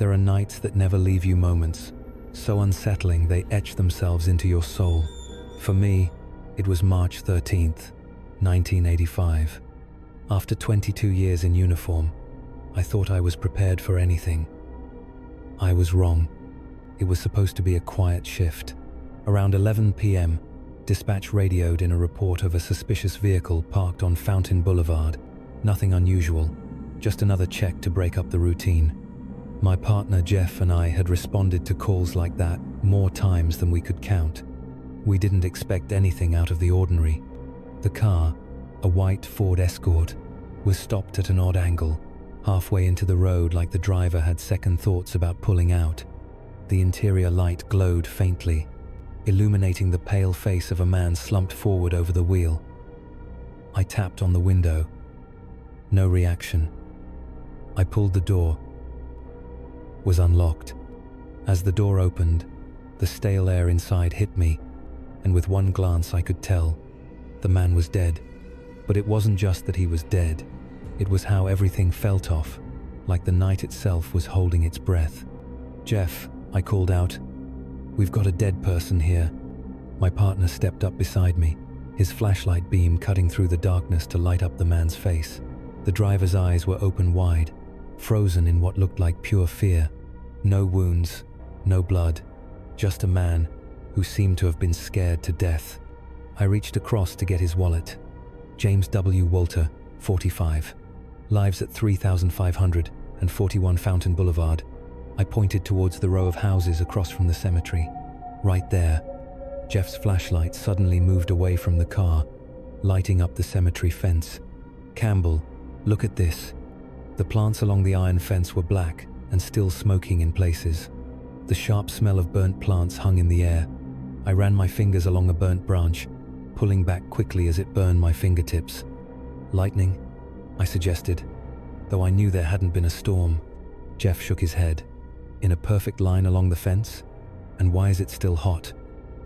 There are nights that never leave you, moments so unsettling they etch themselves into your soul. For me, it was March 13th, 1985. After 22 years in uniform, I thought I was prepared for anything. I was wrong. It was supposed to be a quiet shift. Around 11 p.m., dispatch radioed in a report of a suspicious vehicle parked on Fountain Boulevard. Nothing unusual, just another check to break up the routine. My partner Jeff and I had responded to calls like that more times than we could count. We didn't expect anything out of the ordinary. The car, a white Ford Escort, was stopped at an odd angle, halfway into the road, like the driver had second thoughts about pulling out. The interior light glowed faintly, illuminating the pale face of a man slumped forward over the wheel. I tapped on the window. No reaction. I pulled the door. Was unlocked. As the door opened, the stale air inside hit me, and with one glance I could tell the man was dead. But it wasn't just that he was dead. It was how everything felt off, like the night itself was holding its breath. "Jeff," I called out. "We've got a dead person here." My partner stepped up beside me, his flashlight beam cutting through the darkness to light up the man's face. The driver's eyes were open wide, frozen in what looked like pure fear. No wounds, no blood, just a man who seemed to have been scared to death. I reached across to get his wallet. James W. Walter, 45. Lives at 3541 Fountain Boulevard. I pointed towards the row of houses across from the cemetery. Right there. Jeff's flashlight suddenly moved away from the car, lighting up the cemetery fence. "Campbell, look at this." The plants along the iron fence were black and still smoking in places. The sharp smell of burnt plants hung in the air. I ran my fingers along a burnt branch, pulling back quickly as it burned my fingertips. "Lightning?" I suggested, though I knew there hadn't been a storm. Jeff shook his head. "In a perfect line along the fence? And why is it still hot?"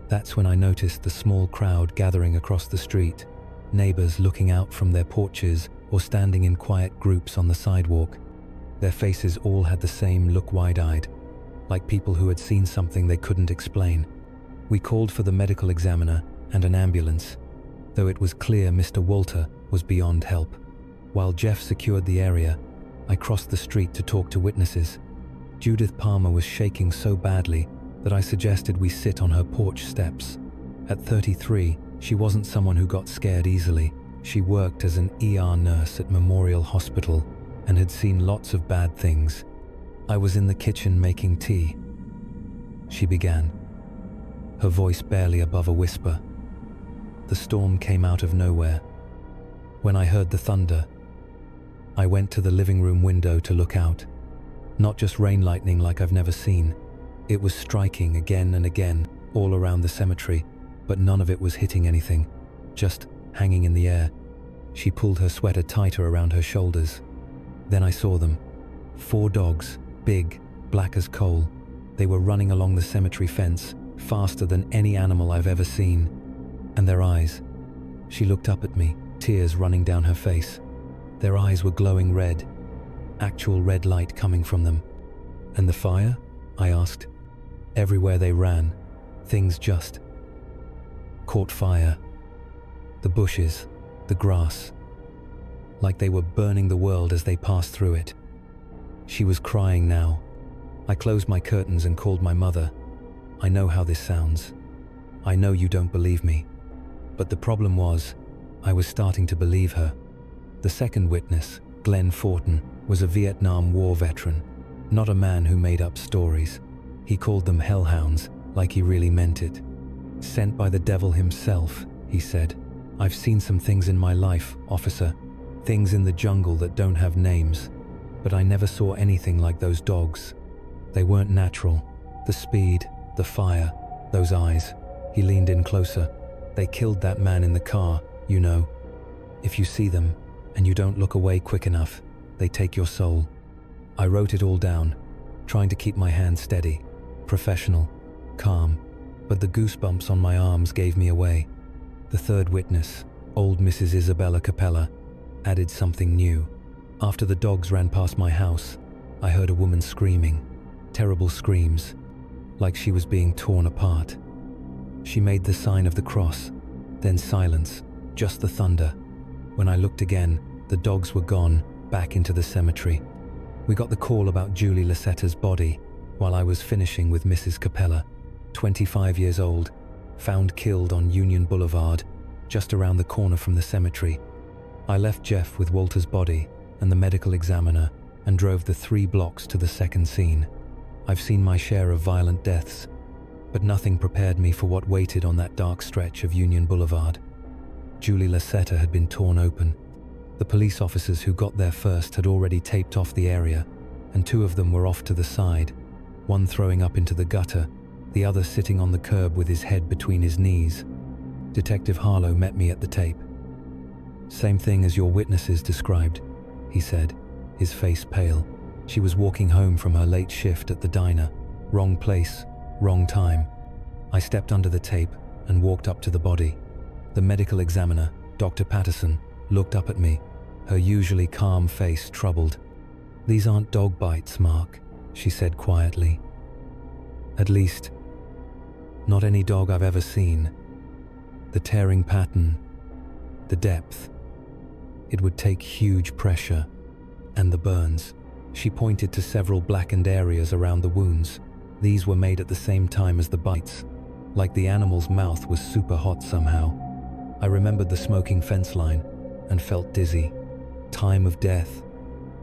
That's when I noticed the small crowd gathering across the street, neighbors looking out from their porches or standing in quiet groups on the sidewalk. Their faces all had the same look, wide-eyed, like people who had seen something they couldn't explain. We called for the medical examiner and an ambulance, though it was clear Mr. Walter was beyond help. While Jeff secured the area, I crossed the street to talk to witnesses. Judith Palmer was shaking so badly that I suggested we sit on her porch steps. At 33, she wasn't someone who got scared easily. She worked as an ER nurse at Memorial Hospital and had seen lots of bad things. "I was in the kitchen making tea," she began, her voice barely above a whisper. "The storm came out of nowhere. When I heard the thunder, I went to the living room window to look out. Not just rain lightning like I've never seen. It was striking again and again all around the cemetery, but none of it was hitting anything, just hanging in the air." She pulled her sweater tighter around her shoulders. "Then I saw them. 4 dogs, big, black as coal. They were running along the cemetery fence, faster than any animal I've ever seen. And their eyes." She looked up at me, tears running down her face. Their eyes were glowing red, actual red light coming from them. "And the fire?" I asked. "Everywhere they ran, things just caught fire. The bushes, the grass, like they were burning the world as they passed through it." She was crying now. I closed my curtains and called my mother. "I know how this sounds. I know you don't believe me." But the problem was, I was starting to believe her. The second witness, Glenn Fortin, was a Vietnam War veteran, not a man who made up stories. He called them hellhounds, like he really meant it. "Sent by the devil himself," he said. "I've seen some things in my life, officer. Things in the jungle that don't have names. But I never saw anything like those dogs. They weren't natural. The speed, the fire, those eyes." He leaned in closer. "They killed that man in the car, you know. If you see them, and you don't look away quick enough, they take your soul." I wrote it all down, trying to keep my hand steady, professional, calm, but the goosebumps on my arms gave me away. The third witness, old Mrs. Isabella Capella, added something new. "After the dogs ran past my house, I heard a woman screaming. terrible screams, like she was being torn apart. She made the sign of the cross, then silence, just the thunder. When I looked again, the dogs were gone, back into the cemetery. We got the call about Julie Lassetta's body while I was finishing with Mrs. Capella, 25 years old, found killed on Union Boulevard, just around the corner from the cemetery. I left Jeff with Walter's body and the medical examiner and drove the 3 blocks to the second scene. I've seen my share of violent deaths, but nothing prepared me for what waited on that dark stretch of Union Boulevard. Julie Lassetta had been torn open. The police officers who got there first had already taped off the area, and 2 of them were off to the side, one throwing up into the gutter, the other sitting on the curb with his head between his knees. Detective Harlow met me at the tape. "Same thing as your witnesses described," he said, his face pale. "She was walking home from her late shift at the diner. Wrong place, wrong time." I stepped under the tape and walked up to the body. The medical examiner, Dr. Patterson, looked up at me, her usually calm face troubled. "These aren't dog bites, Mark," she said quietly. "At least, not any dog I've ever seen. The tearing pattern, the depth. It would take huge pressure. And the burns." She pointed to several blackened areas around the wounds. These were made at the same time as the bites, like the animal's mouth was super hot somehow. I remembered the smoking fence line and felt dizzy. "Time of death?"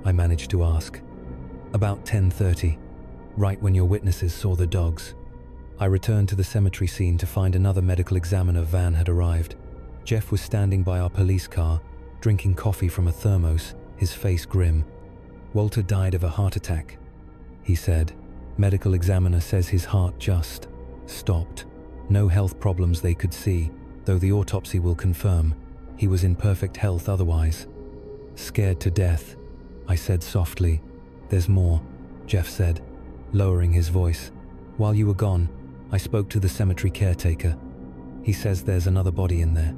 I managed to ask. "About 10:30, right when your witnesses saw the dogs." I returned to the cemetery scene to find another medical examiner van had arrived. Jeff was standing by our police car, drinking coffee from a thermos, his face grim. "Walter died of a heart attack," he said. "Medical examiner says his heart just stopped. No health problems they could see, though the autopsy will confirm. He was in perfect health otherwise." "Scared to death," I said softly. "There's more," Jeff said, lowering his voice. "While you were gone, I spoke to the cemetery caretaker. He says there's another body in there,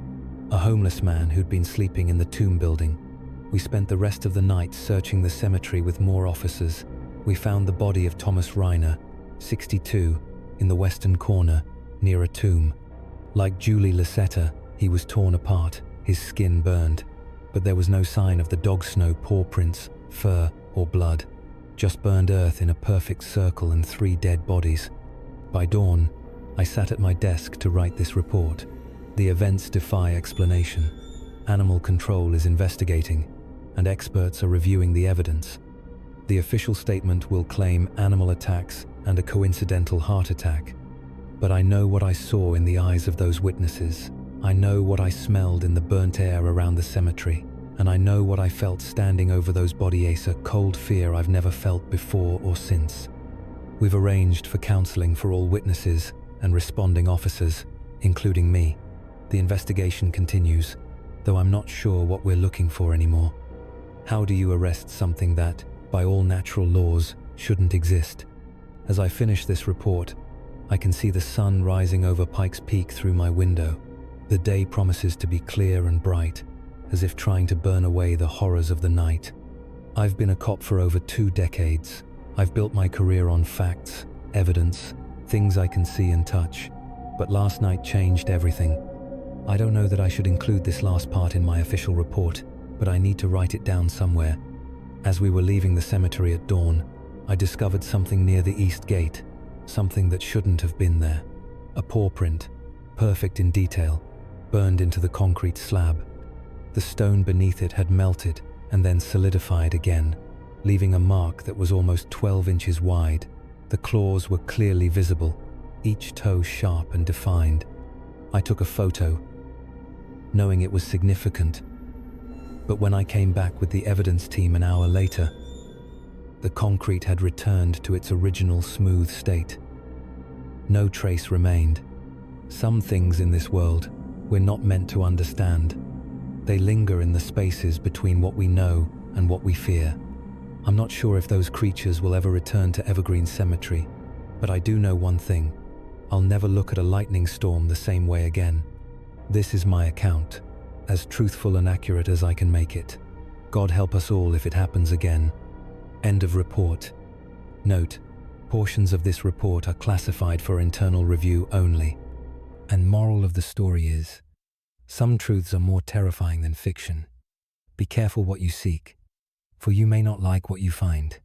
a homeless man who'd been sleeping in the tomb building. We spent the rest of the night searching the cemetery with more officers. We found the body of Thomas Reiner, 62, in the western corner, near a tomb. Like Julie Lassetta, he was torn apart, his skin burned, but there was no sign of the dog snow paw prints, fur, or blood. Just burned earth in a perfect circle and 3 dead bodies. By dawn, I sat at my desk to write this report. The events defy explanation. Animal control is investigating, and experts are reviewing the evidence. The official statement will claim animal attacks and a coincidental heart attack. But I know what I saw in the eyes of those witnesses. I know what I smelled in the burnt air around the cemetery. And I know what I felt standing over those bodies, a cold fear I've never felt before or since. We've arranged for counseling for all witnesses and responding officers, including me. The investigation continues, though I'm not sure what we're looking for anymore. How do you arrest something that, by all natural laws, shouldn't exist? As I finish this report, I can see the sun rising over Pikes Peak through my window. The day promises to be clear and bright, as if trying to burn away the horrors of the night. I've been a cop for over 2 decades. I've built my career on facts, evidence, things I can see and touch. But last night changed everything. I don't know that I should include this last part in my official report, but I need to write it down somewhere. As we were leaving the cemetery at dawn, I discovered something near the east gate, something that shouldn't have been there. A paw print, perfect in detail, burned into the concrete slab. The stone beneath it had melted and then solidified again, leaving a mark that was almost 12 inches wide. The claws were clearly visible, each toe sharp and defined. I took a photo, knowing it was significant. But when I came back with the evidence team an hour later, the concrete had returned to its original smooth state. No trace remained. Some things in this world we're not meant to understand. They linger in the spaces between what we know and what we fear. I'm not sure if those creatures will ever return to Evergreen Cemetery, but I do know one thing. I'll never look at a lightning storm the same way again. This is my account, as truthful and accurate as I can make it. God help us all if it happens again. End of report. Note: Portions of this report are classified for internal review only. And moral of the story is, some truths are more terrifying than fiction. Be careful what you seek, for you may not like what you find.